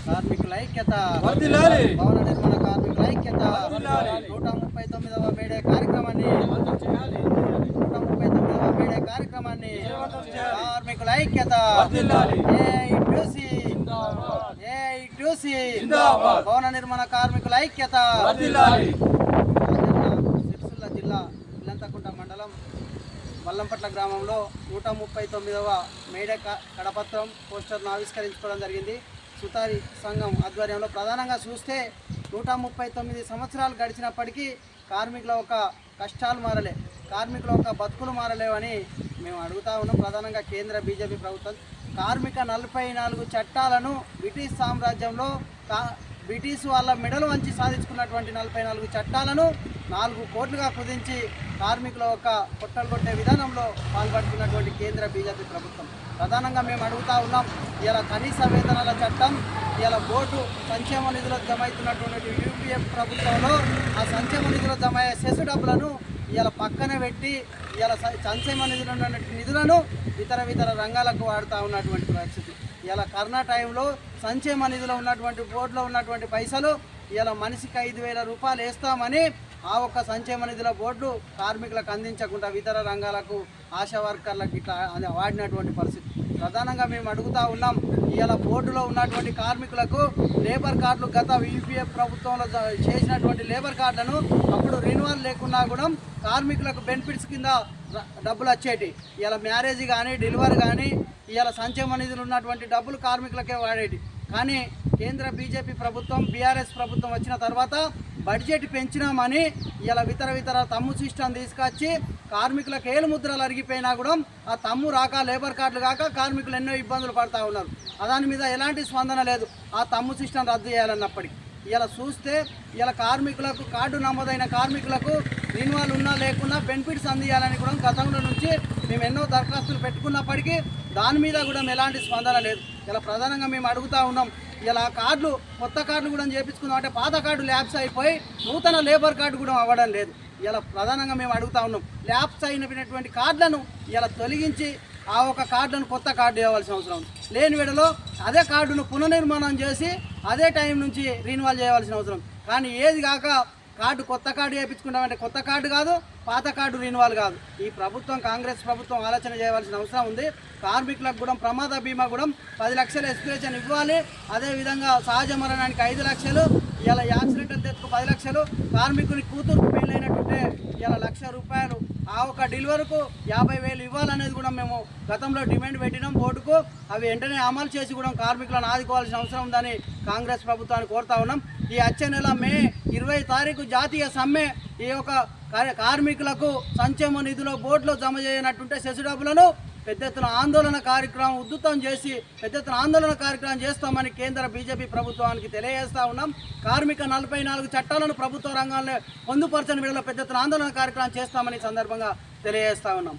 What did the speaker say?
కార్మికుల ఐక్యత, భవన నిర్మాణ కార్మికుల ఐక్యత. 139వ మేడే కార్యక్రమాన్ని కార్మికుల ఐక్యత. భవన నిర్మాణ కార్మికుల ఐక్యత. సిరిసిల్ల జిల్లా ఇల్లంతకుంట మండలం వల్లంపట్ల గ్రామంలో 139వ మేడే కడపత్రం పోస్టర్ను ఆవిష్కరించుకోవడం జరిగింది. సుతారి సంఘం ఆధ్వర్యంలో ప్రధానంగా చూస్తే 139 సంవత్సరాలు గడిచినప్పటికీ కార్మికుల ఒక కష్టాలు మారలే, కార్మికుల ఒక బతుకులు మారలేవని మేము అడుగుతా ఉన్నాం. ప్రధానంగా కేంద్ర బీజేపీ ప్రభుత్వం కార్మిక 44 చట్టాలను బ్రిటిష్ సామ్రాజ్యంలో బ్రిటిష్ వాళ్ళ మెడలు వంచి సాధించుకున్నటువంటి 44 చట్టాలను 4 కోట్లుగా కుదించి కార్మికుల ఒక పొట్టలు కొట్టే విధానంలో పాల్పడుతున్నటువంటి కేంద్ర బీజేపీ ప్రభుత్వం ప్రధానంగా మేము అడుగుతా ఉన్నాం. ఇలా కనీస వేతనాల చట్టం, ఇలా బోర్డు సంక్షేమ నిధులకు జమ అవుతున్నటువంటి యూపీఎఫ్ ప్రభుత్వంలో ఆ సంక్షేమ నిధులకు జమ అయ్యే సెస్ డబ్బులను ఇలా పక్కన పెట్టి ఇలా సంక్షేమ నిధులను ఇతర రంగాలకు వాడుతూ ఉన్నటువంటి పరిస్థితి. ఇలా కరోనా టైంలో సంక్షేమ నిధిలో ఉన్నటువంటి బోర్డులో ఉన్నటువంటి పైసలు ఇలా మనిషికి 5,000 రూపాయలు వేస్తామని ఆ ఒక్క సంక్షేమ నిధుల బోర్డు కార్మికులకు అందించకుండా ఇతర రంగాలకు ఆశా వర్కర్లకు ఇట్లా వాడినటువంటి పరిస్థితి. ప్రధానంగా మేము అడుగుతూ ఉన్నాం. ఇలా బోర్డులో ఉన్నటువంటి కార్మికులకు లేబర్ కార్డులు గత యూపీఎఫ్ ప్రభుత్వంలో చేసినటువంటి లేబర్ కార్డులను అప్పుడు రెన్యువల్ లేకున్నా కూడా కార్మికులకు బెనిఫిట్స్ కింద డబ్బులు వచ్చేటి. ఇలా మ్యారేజ్ కానీ డెలివరీ కానీ ఇలా సంక్షేమ నిధులు ఉన్నటువంటి డబ్బులు కార్మికులకే వాడేటి. కానీ కేంద్ర బీజేపీ ప్రభుత్వం బీఆర్ఎస్ ప్రభుత్వం వచ్చిన తర్వాత బడ్జెట్ పెంచినామని ఇలా ఇతర తమ్ము సిస్టమ్ తీసుకొచ్చి కార్మికులకు ఏలు ముద్రలు అరిగిపోయినా కూడా ఆ తమ్ము రాక లేబర్ కార్డులు కాక కార్మికులు ఎన్నో ఇబ్బందులు పడుతూ ఉన్నారు. దాని మీద ఎలాంటి స్పందన లేదు. ఆ తమ్ము సిస్టమ్ రద్దు చేయాలన్నప్పటికీ ఇలా చూస్తే ఇలా కార్మికులకు కార్డు నమోదైన కార్మికులకు రెన్యువల్ ఉన్నా లేకున్నా బెనిఫిట్స్ అందియాలని కూడా గతంలో నుంచి మేము ఎన్నో దరఖాస్తులు పెట్టుకున్నప్పటికీ దాని మీద కూడా ఎలాంటి స్పందన లేదు. ఇలా ప్రధానంగా మేము అడుగుతూ ఉన్నాం. ఇలా కార్డులు కొత్త కార్డులు కూడా చేయించుకుందాం అంటే పాత కార్డు ల్యాబ్స్ అయిపోయి నూతన లేబర్ కార్డు కూడా అవ్వడం లేదు. ఇలా ప్రధానంగా మేము అడుగుతూ ఉన్నాం. ల్యాబ్స్ అయినటువంటి కార్డులను ఇలా తొలగించి ఆ ఒక కార్డును కొత్త కార్డు ఇవ్వాల్సిన అవసరం ఉంది. లేని వేళలో అదే కార్డును పునర్నిర్మాణం చేసి అదే టైం నుంచి రెన్యువల్ చేయవలసిన అవసరం. కానీ ఏది కాక కార్డు కొత్త కార్డు వేయించుకుంటామంటే కొత్త కార్డు కాదు, పాత కార్డు రెన్యువల్ కాదు. ఈ ప్రభుత్వం కాంగ్రెస్ ప్రభుత్వం ఆలోచన చేయవలసిన అవసరం ఉంది. కార్మికులకు కూడా ప్రమాద బీమా కూడా 10 లక్షల ఎక్స్ప్రెషన్ ఇవ్వాలి. అదేవిధంగా సహజ మరణానికి 5 లక్షలు, ఇలా యాక్సిడెంటల్ డెత్కు 10 లక్షలు, కార్మికుని కూతురుకు పెళ్ళైనట్టుంటే ఇలా 1,00,000 రూపాయలు, ఆ ఒక డెలివరీకు 50,000 ఇవ్వాలనేది కూడా మేము గతంలో డిమాండ్ పెట్టినాం బోర్డుకు. అవి వెంటనే అమలు చేసి కూడా కార్మికులను ఆదుకోవాల్సిన అవసరం ఉందని కాంగ్రెస్ ప్రభుత్వాన్ని కోరుతా ఉన్నాం. ఈ వచ్చే నెల మే 20 తారీఖు జాతీయ సమ్మె ఈ యొక్క కార్మికులకు సంక్షేమ నిధుల బోర్డులో జమ చేయనట్టుంటే సెస్ డబ్బులను పెద్ద ఎత్తున ఆందోళన కార్యక్రమం ఉధృతం చేసి పెద్ద ఎత్తున ఆందోళన కార్యక్రమం చేస్తామని కేంద్ర బీజేపీ ప్రభుత్వానికి తెలియజేస్తా ఉన్నాం. కార్మిక 44 చట్టాలను ప్రభుత్వ రంగాల్లో పొందుపరచని వేళలో పెద్ద ఎత్తున ఆందోళన కార్యక్రమం చేస్తామని సందర్భంగా తెలియజేస్తా ఉన్నాం.